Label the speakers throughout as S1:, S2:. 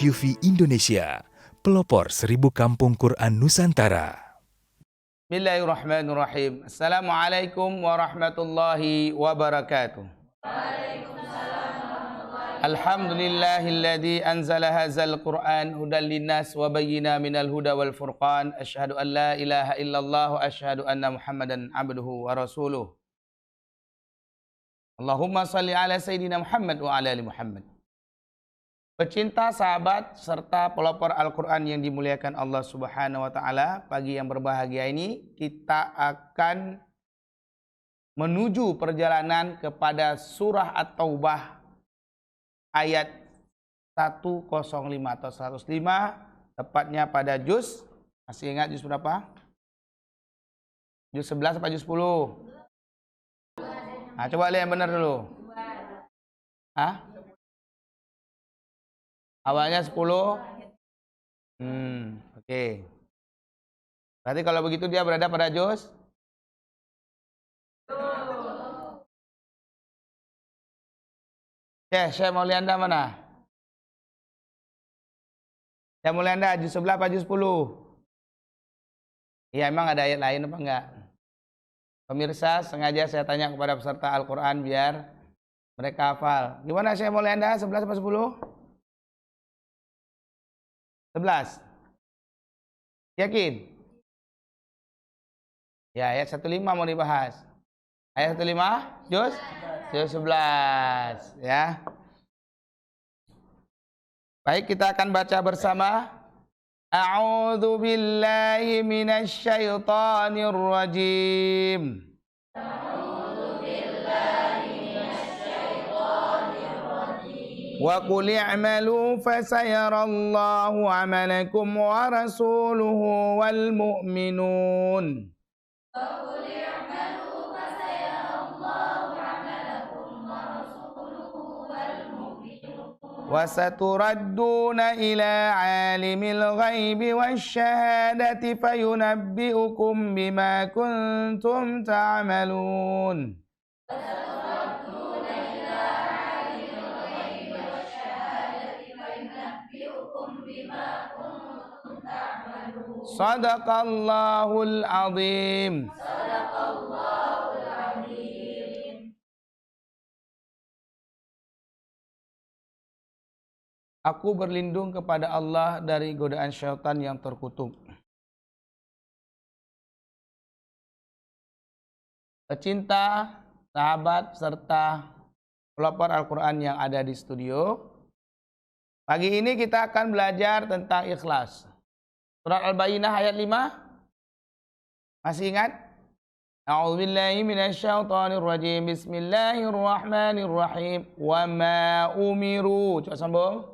S1: QV Indonesia, pelopor 1000 kampung Quran Nusantara.
S2: Bismillahirrahmanirrahim. Assalamualaikum warahmatullahi wabarakatuh. Alhamdulillahilladzi anzala hadzal Qur'an hudan linnas wa bayyina minal huda wal furqan. Asyhadu an la ilaha illallah wa asyhadu anna Muhammadan abduhu wa rasuluh. Allahumma salli ala sayyidina Muhammad wa ala ali Muhammad. Pecinta, sahabat, serta pelopor Al-Quran yang dimuliakan Allah Subhanahu wa Ta'ala, pagi yang berbahagia ini kita akan menuju perjalanan kepada surah At-Taubah ayat 105 atau 105, tepatnya pada juz, masih ingat juz berapa? Juz 11 atau juz 10? Nah, coba lihat yang benar dulu. Hah? Awalnya 10. Oke. Berarti kalau begitu dia berada pada juz. Syekh Maulianda mana? Syekh Maulianda juz 11 apa juz 10? Iya, emang ada ayat lain apa enggak? Pemirsa, sengaja saya tanya kepada peserta Al-Quran biar mereka hafal. Gimana Syekh Maulianda, 11 apa 10? 11. Yakin? Ya, ayat 15 mau dibahas. Ayat 15, juz 11, ya. Baik, kita akan baca bersama. A'udzu billahi minasy syaithanir rajim. Wa qul i'malu fasayarallahu 'amalakum wa rasuluhu wal mu'minun. Wa saturadduna ila 'alimil ghaibi wasyahadati fayunabbi'ukum bima kuntum ta'malun. Sadaqallahul azim. Aku berlindung kepada Allah dari godaan syaitan yang terkutuk. Pecinta, sahabat, serta pelopor Al-Quran yang ada di studio, pagi ini kita akan belajar tentang ikhlas. Surat Al-Bayyinah ayat 5. Masih ingat? A'udzubillahi minasyaitonirrajim. Bismillahirrahmanirrahim. Wa ma umiru. Coba sambung.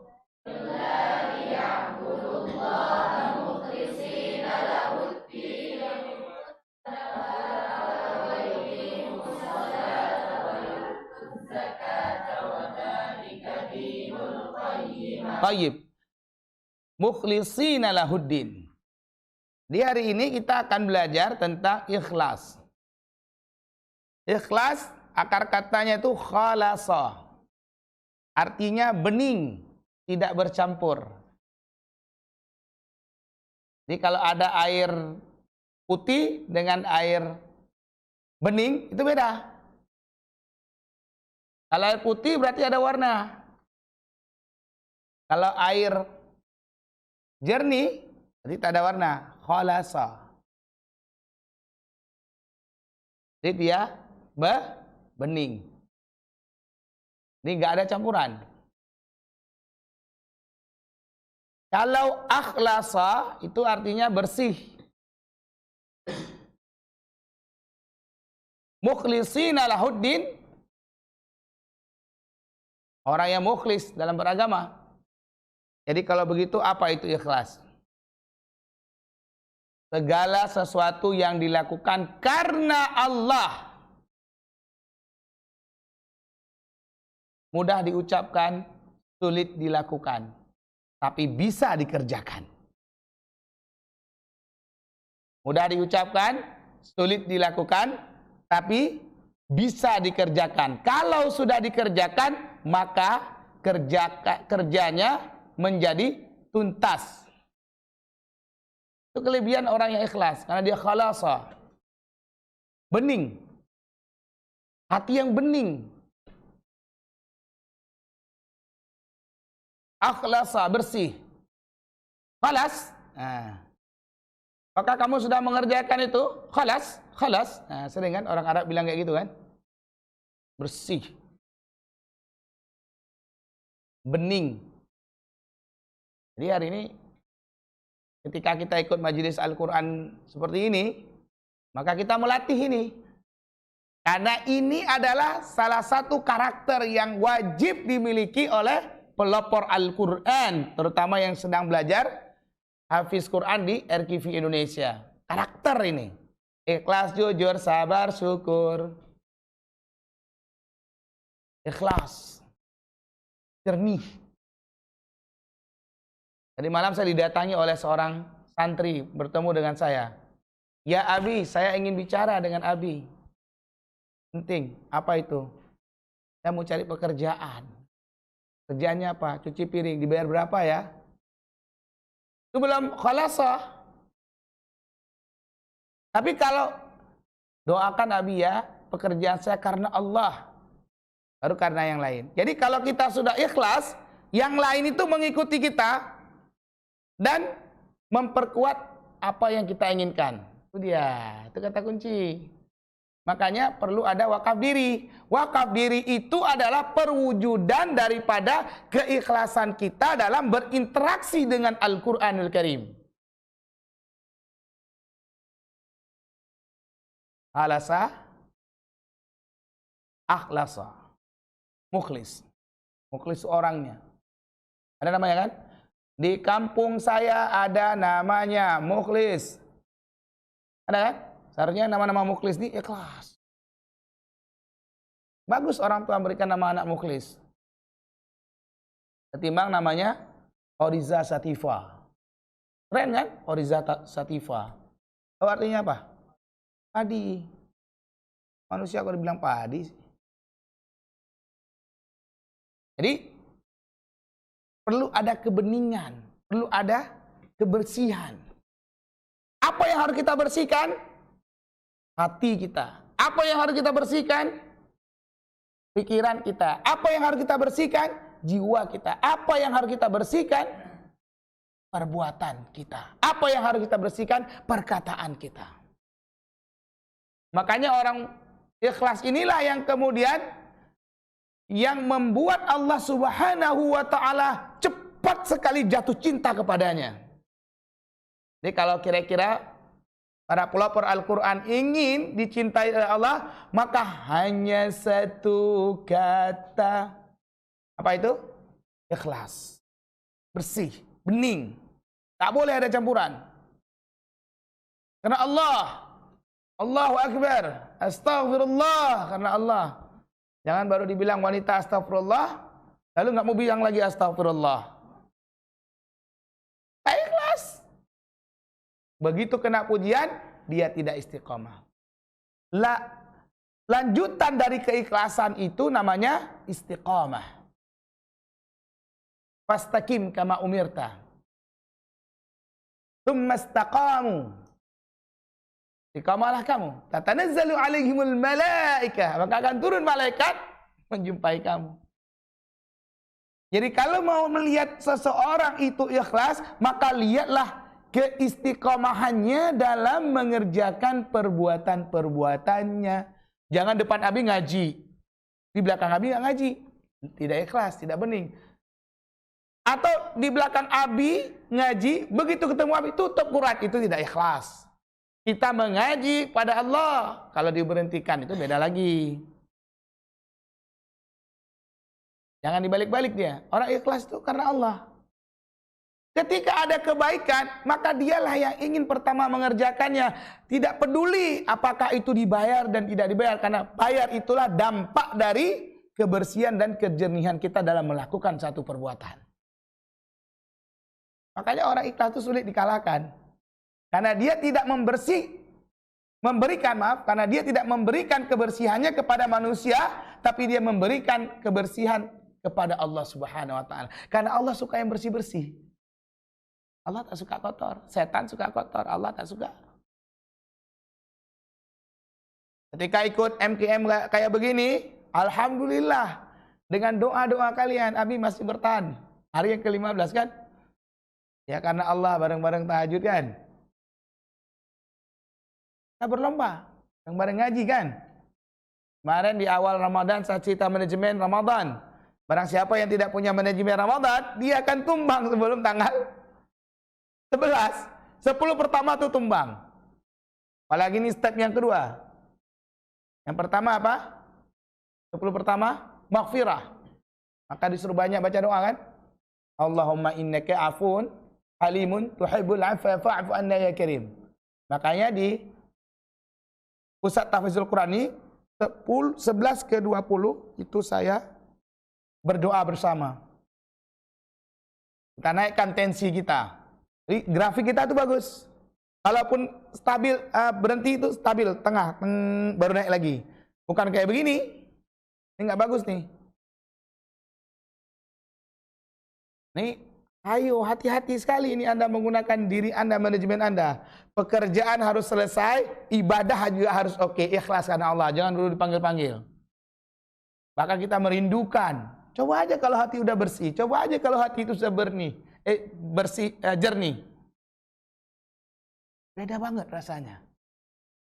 S2: Tayyib. Mukhlishina lahuddin. Di hari ini kita akan belajar tentang ikhlas. Ikhlas, akar katanya itu khalasa. Artinya bening, tidak bercampur. Jadi kalau ada air putih dengan air bening, itu beda. Kalau air putih berarti ada warna. Kalau air jernih, berarti tak ada warna. Khalasa. Jadi dia bening. Ini enggak ada campuran. Kalau akhlasa, itu artinya bersih. Mukhlishina lahuddin, orang yang mukhlis dalam beragama. Jadi kalau begitu, apa itu ikhlas? Segala sesuatu yang dilakukan karena Allah. Mudah diucapkan, sulit dilakukan, tapi bisa dikerjakan. Mudah diucapkan, sulit dilakukan, tapi bisa dikerjakan. Kalau sudah dikerjakan, maka kerjanya menjadi tuntas. Itu kelebihan orang yang ikhlas, karena dia khalasa. Bening. Hati yang bening. Akhlasa, bersih. Khalas. Nah. Apakah kamu sudah mengerjakan itu? Khalas, khalas. Nah, sering kan orang Arab bilang kayak gitu kan? Bersih. Bening. Jadi hari ini ketika kita ikut majelis Al-Quran seperti ini, maka kita melatih ini. Karena ini adalah salah satu karakter yang wajib dimiliki oleh pelopor Al-Quran, terutama yang sedang belajar Hafiz Quran di RKV Indonesia. Karakter ini. Ikhlas, jujur, sabar, syukur. Ikhlas. Jernih. Tadi malam saya didatangi oleh seorang santri bertemu dengan saya. Ya Abi, saya ingin bicara dengan Abi. Penting. Apa itu? Saya mau cari pekerjaan. Kerjaannya apa? Cuci piring. Dibayar berapa ya? Itu belum khalasah. Tapi kalau doakan Abi ya, pekerjaan saya karena Allah, baru karena yang lain. Jadi kalau kita sudah ikhlas, yang lain itu mengikuti kita dan memperkuat apa yang kita inginkan. Itu dia, itu kata kunci. Makanya perlu ada wakaf diri. Wakaf diri itu adalah perwujudan daripada keikhlasan kita dalam berinteraksi dengan Al-Quranul Karim. Alasa, akhlasa, mukhlis. Mukhlis orangnya. Ada namanya kan? Di kampung saya ada namanya mukhlis. Ada kan? Seharusnya nama-nama mukhlis ini ikhlas. Bagus orang tua memberikan nama anak mukhlis. Ketimbang namanya Oriza Sativa. Keren kan? Oriza Sativa. Tahu artinya apa? Padi. Manusia kalau dibilang padi. Jadi perlu ada kebeningan, perlu ada kebersihan. Apa yang harus kita bersihkan? Hati kita. Apa yang harus kita bersihkan? Pikiran kita. Apa yang harus kita bersihkan? Jiwa kita. Apa yang harus kita bersihkan? Perbuatan kita. Apa yang harus kita bersihkan? Perkataan kita. Makanya orang ikhlas inilah yang kemudian yang membuat Allah Subhanahu wa Ta'ala cepat sekali jatuh cinta kepadanya. Jadi kalau kira-kira para pelopor Al-Quran ingin dicintai oleh Allah, maka hanya satu kata. Apa itu? Ikhlas. Bersih, bening. Tak boleh ada campuran. Karena Allah. Allahu Akbar. Astaghfirullah. Karena Allah. Jangan baru dibilang wanita astagfirullah, lalu nggak mau bilang lagi astagfirullah. Begitu kena pujian, dia tidak istiqomah. Lanjutan dari keikhlasan itu namanya istiqomah. Fastaqim kama umirta. Tsumma istaqamu. Istiqamalah kamu. Tatanazzalu alaihimul malaikah. Maka akan turun malaikat menjumpai kamu. Jadi kalau mau melihat seseorang itu ikhlas, maka lihatlah keistiqomahannya dalam mengerjakan perbuatan-perbuatannya. Jangan depan Abi ngaji, di belakang Abi nggak ngaji, tidak ikhlas, tidak bening. Atau di belakang Abi ngaji, begitu ketemu Abi tutup Quran, itu tidak ikhlas. Kita mengaji pada Allah, kalau diberhentikan itu beda lagi. Jangan dibalik-balik dia. Orang ikhlas itu karena Allah. Ketika ada kebaikan, maka dialah yang ingin pertama mengerjakannya. Tidak peduli apakah itu dibayar dan tidak dibayar. Karena bayar itulah dampak dari kebersihan dan kejernihan kita dalam melakukan satu perbuatan. Makanya orang ikhlas itu sulit dikalahkan. Karena dia tidak karena dia tidak memberikan kebersihannya kepada manusia, tapi dia memberikan kebersihan kepada Allah Subhanahu wa taala. Karena Allah suka yang bersih-bersih. Allah tak suka kotor, setan suka kotor, Allah tak suka. Ketika ikut MKM kayak begini, alhamdulillah dengan doa-doa kalian Abi masih bertahan. Hari yang ke-15 kan? Ya karena Allah bareng-bareng tahajud kan? Kita berlomba, bareng-bareng ngaji kan? Kemarin di awal Ramadan saya cerita manajemen Ramadan. Barang siapa yang tidak punya manajemen Ramadan, dia akan tumbang sebelum tanggal 11. 10 pertama tuh tumbang. Apalagi ini step yang kedua. Yang pertama apa? 10 pertama, maghfirah. Maka disuruh banyak baca doa kan? Allahumma innaka afun halimun tuhibbul afwa fa'fu anna ya karim. Makanya di Pusat Tahfizul Quran ini 11 ke 20 itu saya berdoa bersama. Kita naikkan tensi kita. Jadi grafik kita itu bagus. Kalaupun stabil berhenti itu stabil tengah baru naik lagi. Bukan kayak begini. Ini nggak bagus nih. Nih, ayo hati-hati sekali ini Anda menggunakan diri Anda, manajemen Anda. Pekerjaan harus selesai, ibadah juga harus oke, ikhlas karena Allah. Jangan dulu dipanggil-panggil. Bahkan kita merindukan. Coba aja kalau hati udah bersih. Coba aja kalau hati itu sudah jernih. Beda banget rasanya.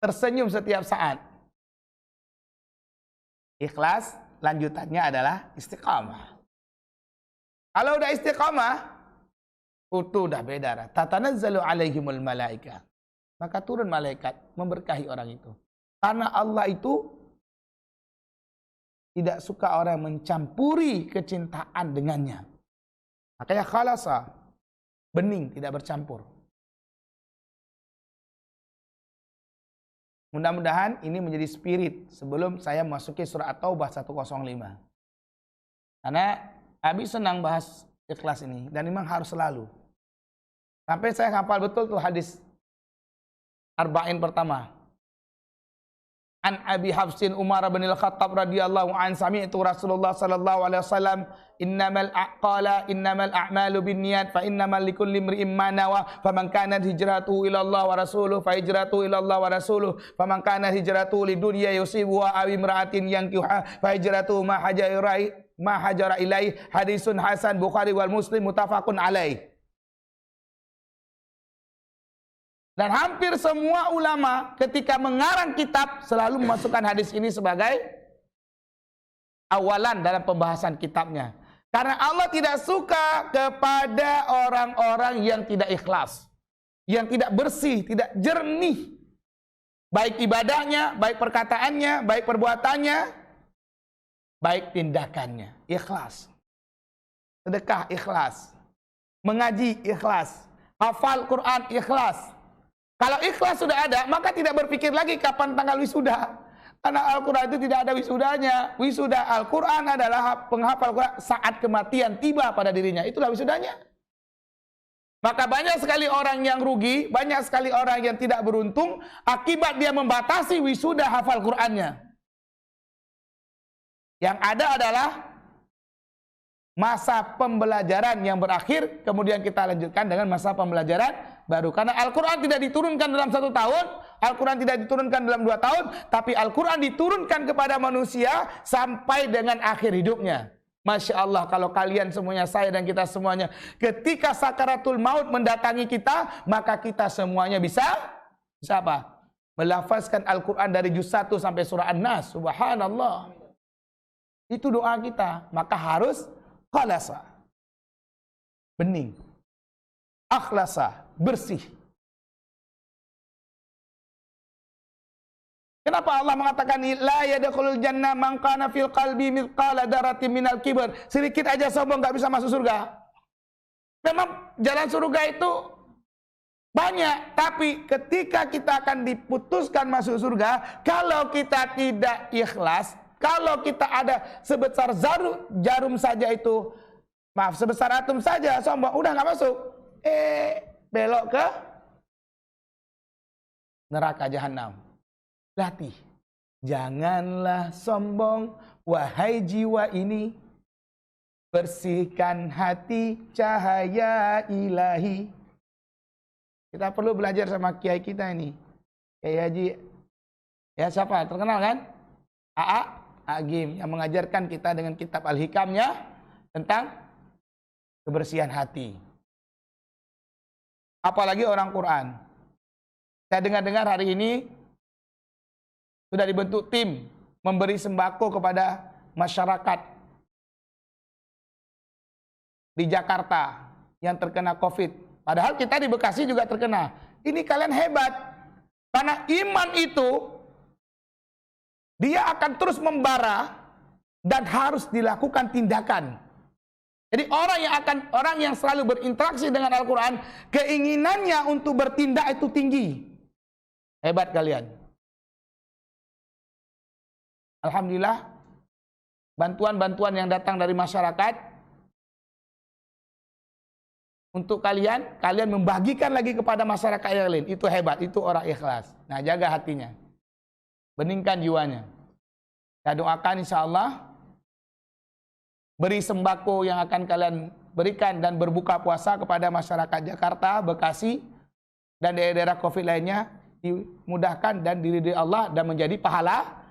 S2: Tersenyum setiap saat. Ikhlas, lanjutannya adalah istiqamah. Kalau udah istiqamah, itu udah beda. Tatanazzalu alaihimul malaika. Maka turun malaikat memberkahi orang itu. Karena Allah itu tidak suka orang mencampuri kecintaan dengannya. Makanya khalasa, bening, tidak bercampur. Mudah-mudahan ini menjadi spirit sebelum saya masuki surah At-Taubah 105. Karena Abi senang bahas ikhlas ini dan memang harus selalu. Sampai saya hafal betul tuh hadis Arba'in pertama. An Abi Hafsin Umar bin Al-Khattab radhiyallahu an sami'tu Rasulullah sallallahu alaihi wasallam innamal a'malu binniyat fa innamal likulli imri'in ma nawa faman kanat hijratuhu ila Allah wa rasuluhu fa hijratuhu ila Allah wa rasuluhu faman kanat hijratuhu lidunya yusibuha aw imra'atin yankihuha fa hijratuhu ma hajara ilaihi hadisun hasan Bukhari wal Muslim muttafaqun alaih. Dan hampir semua ulama ketika mengarang kitab selalu memasukkan hadis ini sebagai awalan dalam pembahasan kitabnya. Karena Allah tidak suka kepada orang-orang yang tidak ikhlas, yang tidak bersih, tidak jernih. Baik ibadahnya, baik perkataannya, baik perbuatannya, baik tindakannya. Ikhlas. Sedekah ikhlas. Mengaji ikhlas. Hafal Quran ikhlas. Kalau ikhlas sudah ada, maka tidak berpikir lagi kapan tanggal wisuda. Karena Al-Quran itu tidak ada wisudanya. Wisuda Al-Quran adalah penghafal Quran saat kematian tiba pada dirinya. Itulah wisudanya. Maka banyak sekali orang yang rugi, banyak sekali orang yang tidak beruntung, akibat dia membatasi wisuda hafal Qurannya. Yang ada adalah masa pembelajaran yang berakhir, kemudian kita lanjutkan dengan masa pembelajaran baru. Karena Al-Quran tidak diturunkan dalam 1 tahun, Al-Quran tidak diturunkan dalam 2 tahun, tapi Al-Quran diturunkan kepada manusia sampai dengan akhir hidupnya. Masya Allah, kalau kalian semuanya, saya dan kita semuanya, ketika sakaratul maut mendatangi kita, maka kita semuanya bisa apa? Melafazkan Al-Quran dari juz 1 sampai surah An-Nas. Subhanallah. Itu doa kita. Maka harus khalasa, bening, akhlasa, bersih. Kenapa Allah mengatakan la yadkhulul jannah man kana fil qalbi mithqala dzarratin minal kibr? Sedikit aja sombong enggak bisa masuk surga. Memang jalan surga itu banyak, tapi ketika kita akan diputuskan masuk surga, kalau kita tidak ikhlas, kalau kita ada sebesar jarum saja itu, maaf, sebesar atom saja sombong, udah nggak masuk. Belok ke neraka jahanam. Latih. Janganlah sombong, wahai jiwa ini. bersihkan hati cahaya ilahi. Kita perlu belajar sama kiai kita ini. Kiai Haji, ya siapa? Terkenal kan? Agim yang mengajarkan kita dengan kitab Al-Hikamnya tentang kebersihan hati. Apalagi orang Quran. Saya dengar-dengar hari ini sudah dibentuk tim memberi sembako kepada masyarakat di Jakarta yang terkena COVID. Padahal kita di Bekasi juga terkena. Ini kalian hebat. Karena iman itu dia akan terus membara dan harus dilakukan tindakan. Jadi orang yang selalu berinteraksi dengan Al-Quran, keinginannya untuk bertindak itu tinggi. Hebat kalian. Alhamdulillah, bantuan-bantuan yang datang dari masyarakat untuk kalian membagikan lagi kepada masyarakat yang lain. Itu hebat, itu orang ikhlas. Nah, jaga hatinya. Beningkan jiwanya. Saya doakan insya Allah beri sembako yang akan kalian berikan dan berbuka puasa kepada masyarakat Jakarta, Bekasi, dan daerah-daerah COVID lainnya dimudahkan dan diridhoi Allah dan menjadi pahala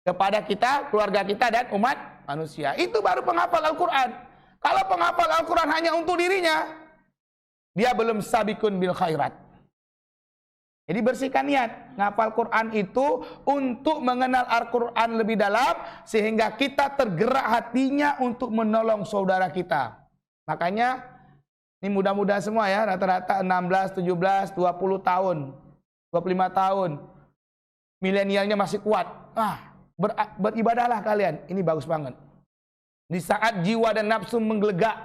S2: kepada kita, keluarga kita, dan umat manusia. Itu baru penghafal Al-Quran. Kalau penghafal Al-Quran hanya untuk dirinya, dia belum sabikun bil khairat. Jadi bersihkan niat. Ngapal Quran itu untuk mengenal Al-Quran lebih dalam, sehingga kita tergerak hatinya untuk menolong saudara kita. Makanya ini muda-muda semua ya, rata-rata 16, 17, 20 tahun, 25 tahun. Milenialnya masih kuat. Beribadahlah kalian. Ini bagus banget. Di saat jiwa dan nafsu menggelegak,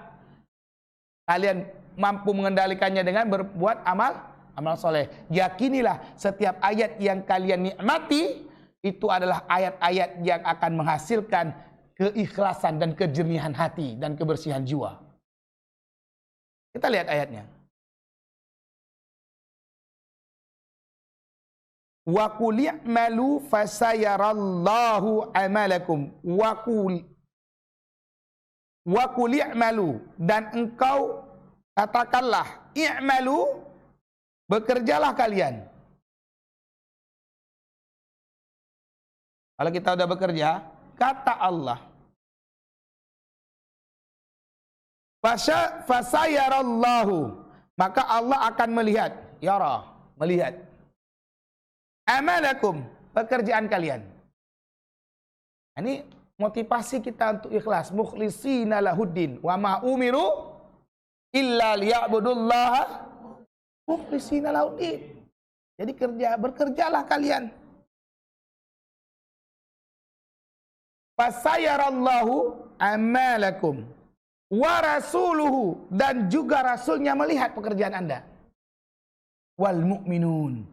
S2: kalian mampu mengendalikannya dengan berbuat amal soleh. Yakinilah setiap ayat yang kalian nikmati itu adalah ayat-ayat yang akan menghasilkan keikhlasan dan kejernihan hati dan kebersihan jiwa. Kita lihat ayatnya. Wa qul i'malu fasayarallahu amalakum. Wa qul i'malu, dan engkau katakanlah, i'malu, bekerjalah kalian. Kalau kita udah bekerja, kata Allah, fasayarallahu, maka Allah akan melihat, yara, melihat, amalakum, pekerjaan kalian. Ini motivasi kita untuk ikhlas, mukhlisina lahuddin, wa ma umiru illa liya'budullaha mukhlisina lahuddin. Jadi bekerjalah kalian. Fasayarallahu amalakum wa rasuluhu, dan juga rasulnya melihat pekerjaan Anda. Wal mu'minun,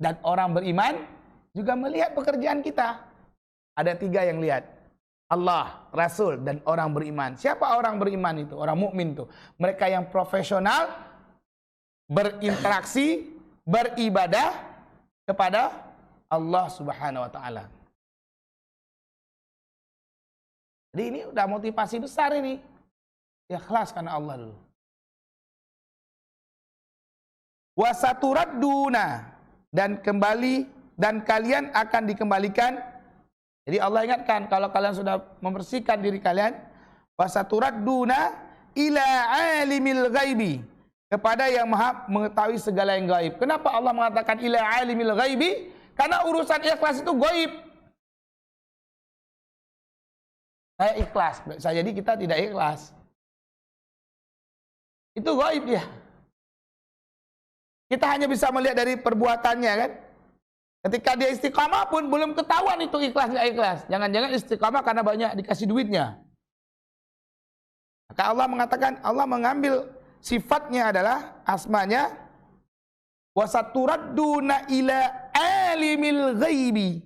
S2: dan orang beriman juga melihat pekerjaan kita. Ada 3 yang lihat. Allah, Rasul, dan orang beriman. Siapa orang beriman itu? Orang mukmin itu. Mereka yang profesional, berinteraksi, beribadah kepada Allah Subhanahu wa taala. Jadi ini udah motivasi besar ini. Ikhlas karena Allah dulu. Wasaturadduna, dan kalian akan dikembalikan. Jadi Allah ingatkan, kalau kalian sudah membersihkan diri kalian, wasaturadduna ila alimil ghaibi, kepada yang maha mengetahui segala yang gaib. Kenapa Allah mengatakan ila alimil ghaibi? Karena urusan ikhlas itu gaib. Saya ikhlas, bisa jadi kita tidak ikhlas. Itu gaib ya. Kita hanya bisa melihat dari perbuatannya kan. Ketika dia istiqamah pun belum ketahuan itu ikhlas nggak ikhlas. Jangan-jangan istiqamah karena banyak dikasih duitnya. Maka Allah mengatakan, Allah mengambil sifatnya adalah asmanya, wasaturadduna ila alimil ghaibi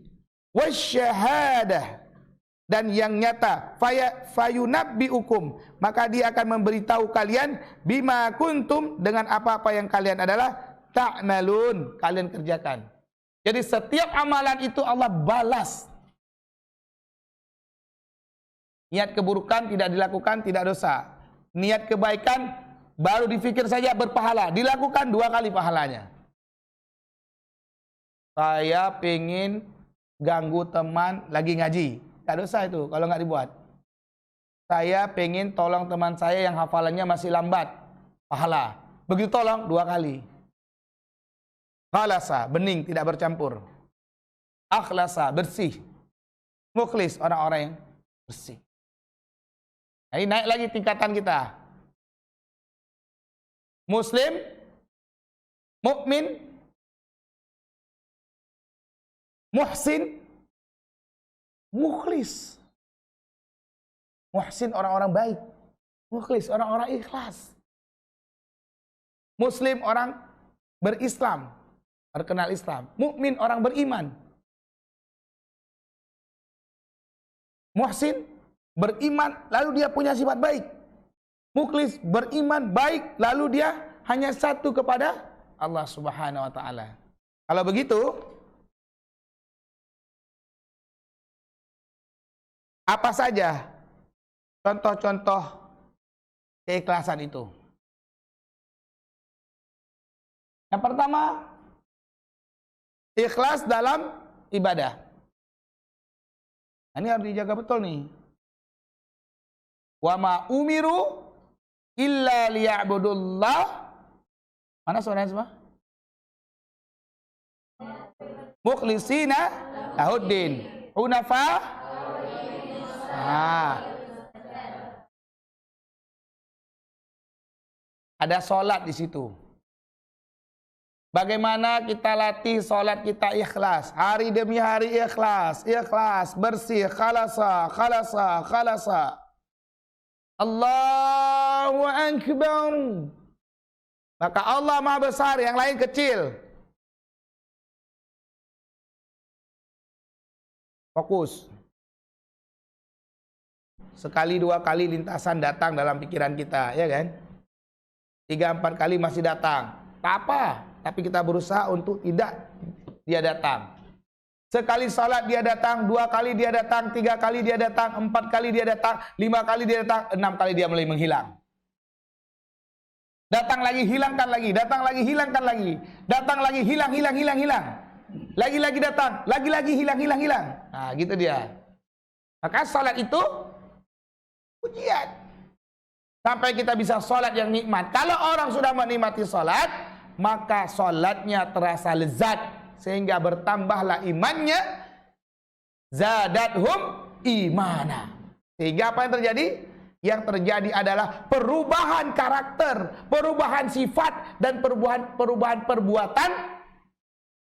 S2: wasyahadah, dan yang nyata, fayunabbiukum, maka dia akan memberitahu kalian bima kuntum, dengan apa-apa yang kalian adalah ta'malun, kalian kerjakan. Jadi setiap amalan itu Allah balas. Niat keburukan tidak dilakukan, tidak dosa. Niat kebaikan baru difikir saja berpahala, dilakukan 2 kali pahalanya. Saya pengen ganggu teman lagi ngaji, tak dosa itu kalau nggak dibuat. Saya pengen tolong teman saya yang hafalannya masih lambat, pahala. Begitu tolong 2 kali. Khalasa, bening, tidak bercampur. Akhlasa, bersih. Mukhlis, orang-orang yang bersih. Jadi naik lagi tingkatan kita. Muslim, mukmin, muhsin, mukhlis. Muhsin orang-orang baik, mukhlis orang-orang ikhlas. Muslim orang berislam, terkenal Islam. Mukmin orang beriman. Muhsin beriman lalu dia punya sifat baik. Mukhlis beriman baik lalu dia hanya satu kepada Allah Subhanahu wa taala. Kalau begitu, apa saja contoh-contoh keikhlasan itu? Yang pertama, ikhlas dalam ibadah. Ini harus dijaga betul nih. Wa ma umiru illa liya'budullah. Mana suaranya semua? Mukhlisina lahuddin. Hunafa. Nah. Ada solat di situ. Bagaimana kita latih solat kita ikhlas, hari demi hari ikhlas, ikhlas, bersih, khalasa, khalasa, khalasa. Allahu Akbar. Maka Allah Maha Besar, yang lain kecil. Fokus. Sekali 2 kali lintasan datang dalam pikiran kita, ya kan? 3-4 kali masih datang. Tak apa. Tapi kita berusaha untuk tidak dia datang. Sekali salat dia datang, 2 kali dia datang, 3 kali dia datang, 4 kali dia datang, 5 kali dia datang, 6 kali dia mulai menghilang. Datang lagi, hilangkan lagi, datang lagi, hilangkan lagi, datang lagi, hilang, hilang, hilang, hilang. Lagi-lagi datang, lagi-lagi hilang, hilang, hilang. Nah, gitu dia. Maka salat itu ujian. Sampai kita bisa salat yang nikmat. Kalau orang sudah menikmati salat, maka solatnya terasa lezat sehingga bertambahlah imannya, zadathum imana. Sehingga apa yang terjadi? Yang terjadi adalah perubahan karakter, perubahan sifat dan perubahan perbuatan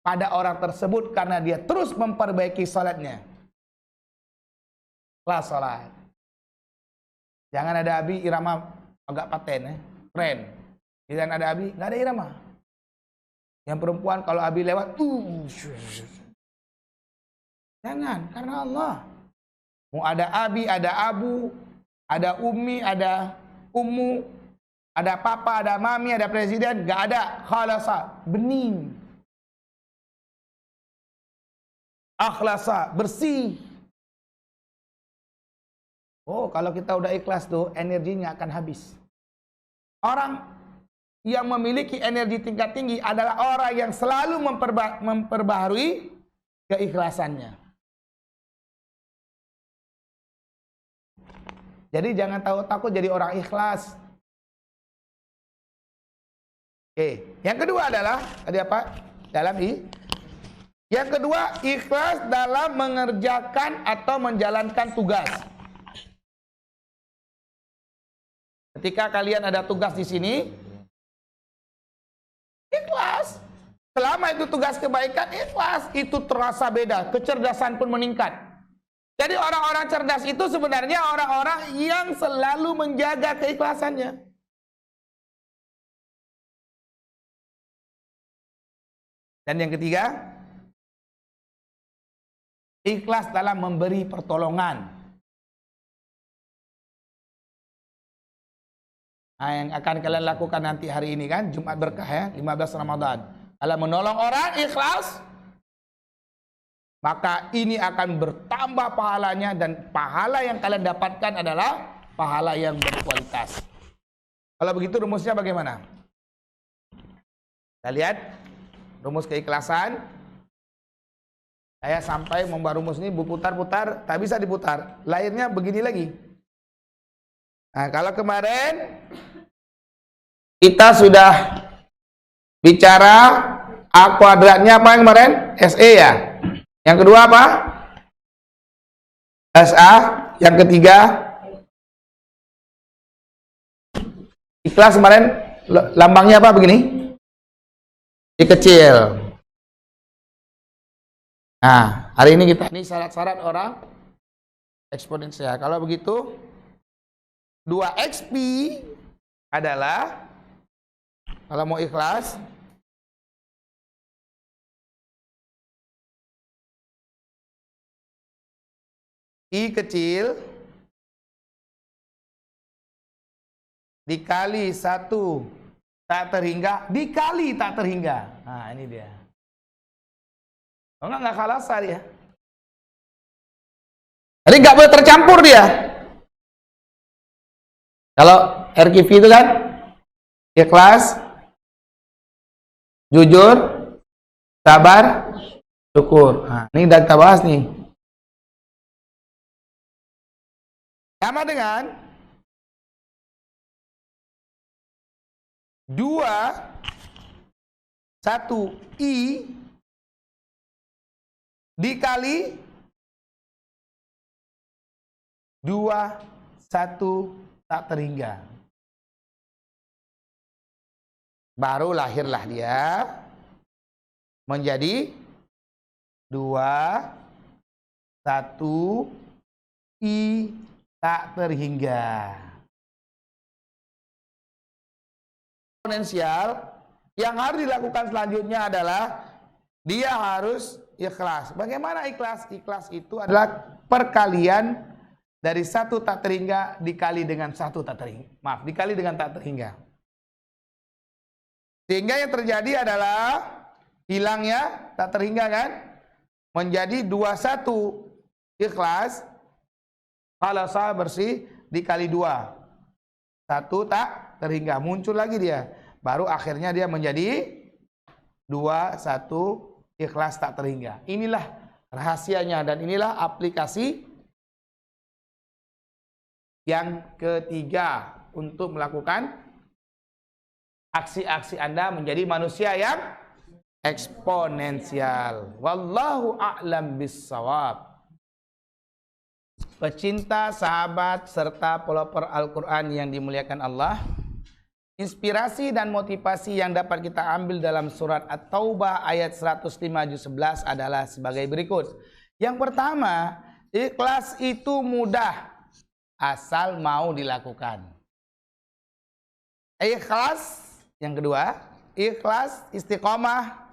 S2: pada orang tersebut karena dia terus memperbaiki solatnya. Kelas solat. Jangan ada abi irama agak paten, keren. Jangan ada abi, nggak ada irama. Yang perempuan kalau abi lewat, jangan, karena Allah. Mau ada abi, ada abu, ada umi, ada ummu, ada papa, ada mami, ada presiden, nggak ada. Khalasa, bening. Akhlasa, bersih. Oh, kalau kita udah ikhlas tuh, energinya akan habis. Orang yang memiliki energi tingkat tinggi adalah orang yang selalu memperbaharui keikhlasannya. Jadi jangan takut jadi orang ikhlas. Oke, yang kedua adalah tadi apa? Yang kedua, ikhlas dalam mengerjakan atau menjalankan tugas. Ketika kalian ada tugas di sini, ikhlas. Selama itu tugas kebaikan, ikhlas. Itu terasa beda. Kecerdasan pun meningkat. Jadi orang-orang cerdas itu sebenarnya orang-orang yang selalu menjaga keikhlasannya. Dan yang ketiga, ikhlas dalam memberi pertolongan. Nah, yang akan kalian lakukan nanti hari ini kan, Jumat Berkah ya, 15 Ramadan. Kalau menolong orang ikhlas, maka ini akan bertambah pahalanya, dan pahala yang kalian dapatkan adalah pahala yang berkualitas. Kalau begitu rumusnya bagaimana? Kita lihat rumus keikhlasan. Saya sampai membuat rumus ini berputar-putar, tak bisa diputar. Lahirnya begini lagi. Nah, kalau kemarin kita sudah bicara A kuadratnya apa yang kemarin? SE ya. Yang kedua apa? SA. Yang ketiga ikhlas. Kemarin lambangnya apa begini? I kecil. Nah, hari ini kita ini syarat-syarat orang eksponensial. Kalau begitu 2xp adalah, kalau mau ikhlas, I kecil dikali 1 tak terhingga dikali tak terhingga. Nah, ini dia. Kalau nggak kalah ya. Jadi nggak boleh tercampur dia. Kalau RQV itu kan ikhlas, jujur, sabar, syukur. Nah, ini udah kita bahas nih. Sama dengan 2 1 I dikali 2 1 tak terhingga. Baru lahirlah dia menjadi 2 1 I tak terhingga. Eksponensial yang harus dilakukan selanjutnya adalah dia harus ikhlas. Bagaimana ikhlas? Ikhlas itu adalah perkalian dari 1 tak terhingga dikali dengan 1 tak terhingga. Maaf, dikali dengan tak terhingga. Sehingga yang terjadi adalah hilangnya tak terhingga kan? Menjadi 21 ikhlas. Kalau sah bersih dikali 2. 1 tak terhingga. Muncul lagi dia. Baru akhirnya dia menjadi 2 1 ikhlas tak terhingga. Inilah rahasianya dan inilah aplikasi yang ketiga untuk melakukan aksi-aksi Anda menjadi manusia yang eksponensial. Wallahu a'lam bissawab. Pecinta, sahabat, serta pelopor Al-Quran yang dimuliakan Allah, inspirasi dan motivasi yang dapat kita ambil dalam surat At-Taubah ayat 105 juz 11 adalah sebagai berikut. Yang pertama, ikhlas itu mudah asal mau dilakukan. Ikhlas, yang kedua, ikhlas istiqomah.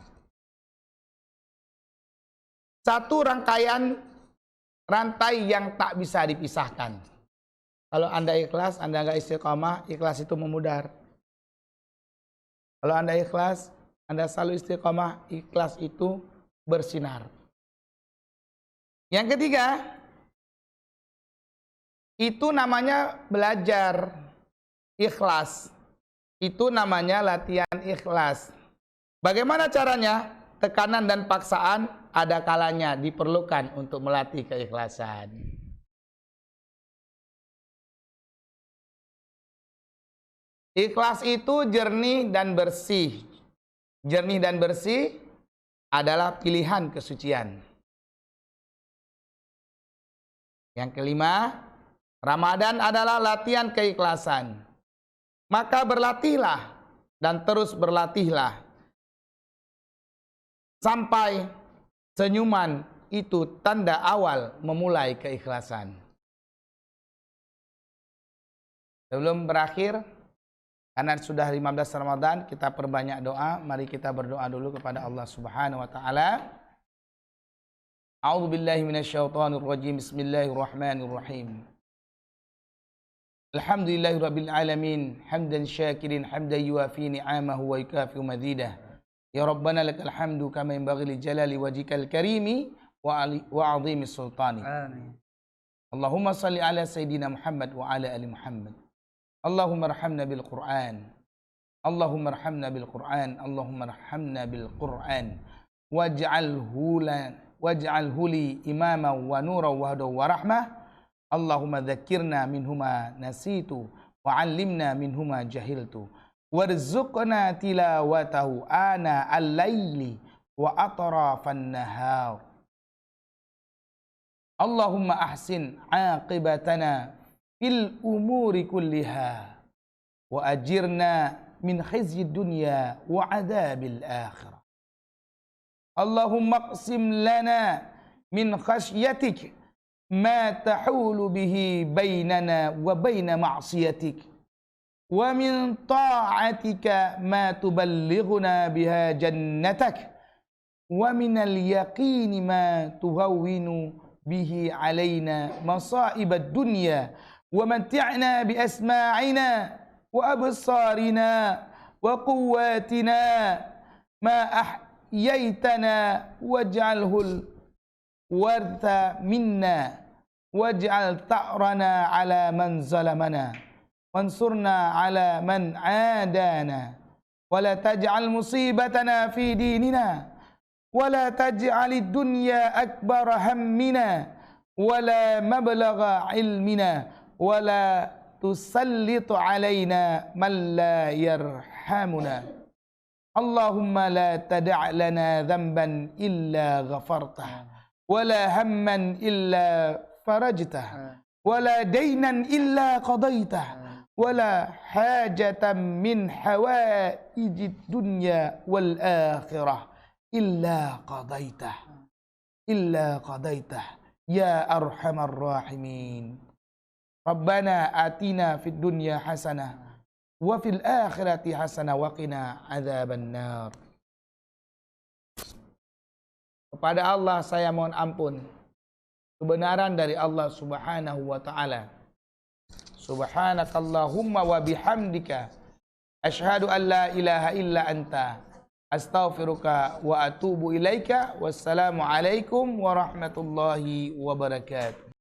S2: Satu rangkaian rantai yang tak bisa dipisahkan. Kalau Anda ikhlas, Anda nggak istiqomah, ikhlas itu memudar. Kalau Anda ikhlas, Anda selalu istiqomah, ikhlas itu bersinar. Yang ketiga, itu namanya belajar ikhlas. Itu namanya latihan ikhlas. Bagaimana caranya? Tekanan dan paksaan ada kalanya diperlukan untuk melatih keikhlasan. Ikhlas itu jernih dan bersih. Jernih dan bersih adalah pilihan kesucian. Yang kelima, Ramadan adalah latihan keikhlasan. Maka berlatihlah dan terus berlatihlah. Sampai senyuman itu tanda awal memulai keikhlasan. Sebelum berakhir, karena sudah 15 Ramadan, kita perbanyak doa. Mari kita berdoa dulu kepada Allah Subhanahu wa taala. A'udzubillahi minasyaitonirrajim. Bismillahirrahmanirrahim. Alhamdulillahirabbil alamin, hamdan syakirin, hamdan yuafi ni'amahu wa yukafi mazidah. Ya Rabbana lakal hamdu kama yanbaghi li jalali wajhikal karimi وعظيم سلطانك.
S3: آمين.
S2: اللهم صل على سيدنا محمد وعلى آل محمد. اللهم ارحمنا بالقرآن. اللهم ارحمنا بالقرآن. اللهم ارحمنا بالقرآن. واجعله لي إماما ونورا وهدى ورحمة. اللهم ذكرنا منهما نسيت وعلمنا منهما جهلت وارزقنا تلاوته آناء الليل وأطراف النهار. اللهم أحسن عاقبتنا في الأمور كلها وأجرنا من خزي الدنيا وعذاب الآخرة. اللهم اقسم لنا من خشيتك ما تحول به بيننا وبين معصيتك ومن طاعتك ما تبلغنا بها جنتك ومن اليقين ما تهون به علينا مصائب الدنيا ومتعنا بأسماعنا وأبصارنا وقواتنا ما أحييتنا واجعله الورث منا واجعل ثأرنا على من ظلمنا وانصرنا على من عادانا ولا تجعل مصيبتنا في ديننا ولا تجعل الدنيا أكبر همنا ولا مبلغ علمنا ولا تسلط علينا من لا يرحمنا. اللهم لا تدع لنا ذنبا إلا غفرته ولا هما إلا فرجته ولا دينا إلا قضيته ولا حاجة من حوائج الدنيا والآخرة إلا قضيته يا أرحم الراحمين. ربنا آتنا في الدنيا حسنة وفي الآخرة حسنة وقنا عذاب النار. Kepada Allah saya mohon ampun. Kebenaran dari Allah Subhanahu wa taala. Subhanakallahumma wa bihamdika asyhadu an la ilaha illa anta astaghfiruka wa atubu ilaika. Wassalamu alaikum warahmatullahi wabarakatuh.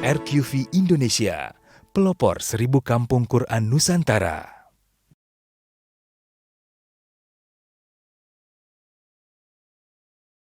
S1: RQV Indonesia, pelopor 1000 kampung Quran Nusantara.